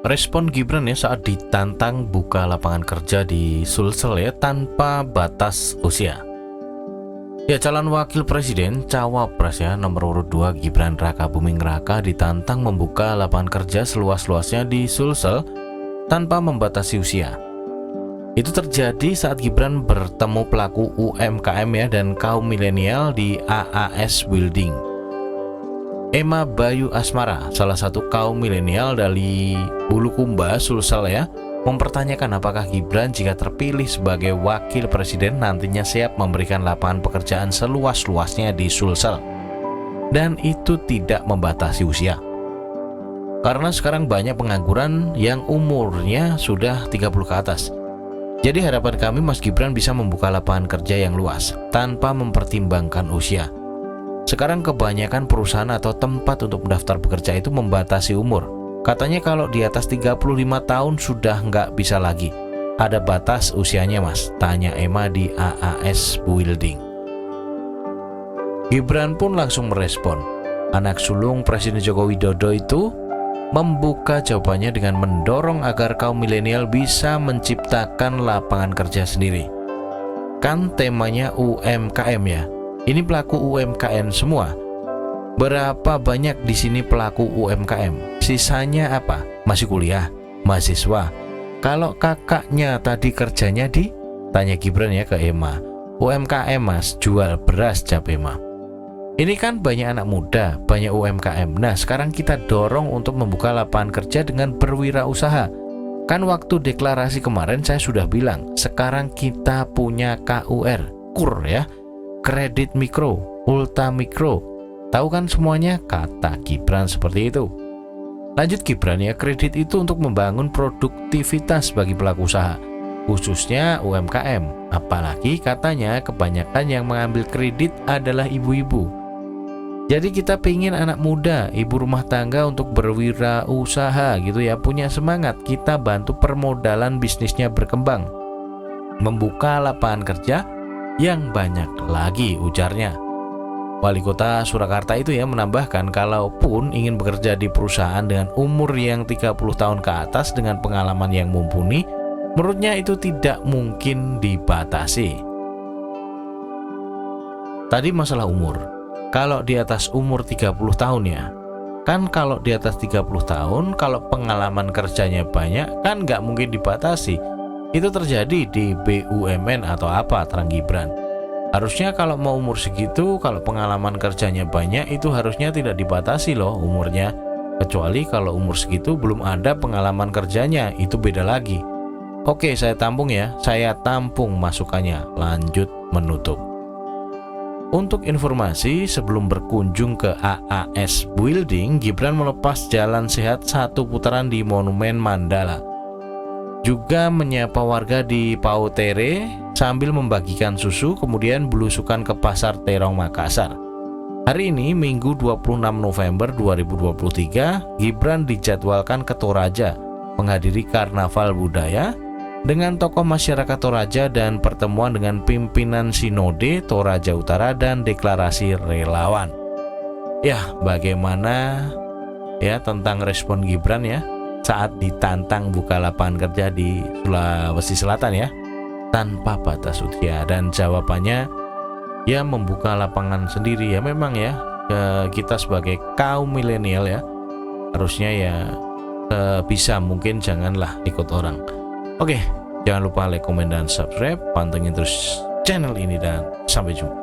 Respon Gibran ya saat ditantang buka lapangan kerja di Sulsel ya tanpa batas usia. Ya, calon wakil presiden cawapres ya nomor urut 2 Gibran Raka Buming Raka ditantang membuka lapangan kerja seluas-luasnya di Sulsel tanpa membatasi usia. Itu terjadi saat Gibran bertemu pelaku UMKM ya dan kaum milenial di AAS Building. Emma Bayu Asmara, salah satu kaum milenial dari Bulukumba, Sulsel ya, mempertanyakan apakah Gibran jika terpilih sebagai wakil presiden nantinya siap memberikan lapangan pekerjaan seluas-luasnya di Sulsel. Dan itu tidak membatasi usia. Karena sekarang banyak pengangguran yang umurnya sudah 30 ke atas. Jadi harapan kami Mas Gibran bisa membuka lapangan kerja yang luas tanpa mempertimbangkan usia. Sekarang kebanyakan perusahaan atau tempat untuk mendaftar bekerja itu membatasi umur. Katanya kalau di atas 35 tahun sudah nggak bisa lagi. Ada batas usianya mas, tanya Emma di AAS Building. Gibran pun langsung merespon. Anak sulung Presiden Joko Widodo itu membuka jawabannya dengan mendorong agar kaum milenial bisa menciptakan lapangan kerja sendiri. Kan temanya UMKM ya. Ini pelaku UMKM semua. Berapa banyak di sini pelaku UMKM? Sisanya apa? Masih kuliah, mahasiswa. Kalau kakaknya tadi kerjanya di, tanya Gibran ya ke Emma. UMKM mas, jual beras, jawab Emma. Ini kan banyak anak muda, banyak UMKM. Nah sekarang kita dorong untuk membuka lapangan kerja dengan berwirausaha. Kan waktu deklarasi kemarin saya sudah bilang, sekarang kita punya KUR, KUR ya. Kredit mikro, ultra mikro. Tahu kan semuanya? Kata Gibran seperti itu. Lanjut Gibran ya, kredit itu untuk membangun produktivitas bagi pelaku usaha, khususnya UMKM. Apalagi katanya kebanyakan yang mengambil kredit adalah ibu-ibu. Jadi kita pingin anak muda, ibu rumah tangga untuk berwirausaha gitu ya, punya semangat. Kita bantu permodalan bisnisnya berkembang, membuka lapangan kerja yang banyak lagi, ujarnya. Wali Kota Surakarta itu ya menambahkan, kalaupun ingin bekerja di perusahaan dengan umur yang 30 tahun ke atas dengan pengalaman yang mumpuni, menurutnya itu tidak mungkin dibatasi. Tadi masalah umur. Kalau di atas umur 30 tahun ya, kan kalau di atas 30 tahun, kalau pengalaman kerjanya banyak, kan nggak mungkin dibatasi. Itu terjadi di BUMN atau apa, terang Gibran. Harusnya kalau mau umur segitu, kalau pengalaman kerjanya banyak, itu harusnya tidak dibatasi loh umurnya. Kecuali kalau umur segitu belum ada pengalaman kerjanya, itu beda lagi. Oke, saya tampung ya, saya tampung masukannya. Lanjut menutup. Untuk informasi, sebelum berkunjung ke AAS Building, Gibran melepas jalan sehat satu putaran di Monumen Mandala. Juga menyapa warga di Pautere sambil membagikan susu, kemudian belusukan ke Pasar Terong Makassar. Hari ini Minggu 26 November 2023, Gibran dijadwalkan ke Toraja menghadiri Karnaval Budaya dengan tokoh masyarakat Toraja dan pertemuan dengan pimpinan Sinode Toraja Utara dan deklarasi relawan. Ya, bagaimana ya tentang respon Gibran ya saat ditantang buka lapangan kerja di Sulawesi Selatan ya, tanpa batas usia, dan jawabannya ya membuka lapangan sendiri ya. Memang ya kita sebagai kaum milenial ya harusnya ya bisa, mungkin janganlah ikut orang. Oke, jangan lupa like, komen, dan subscribe. Pantengin terus channel ini dan sampai jumpa.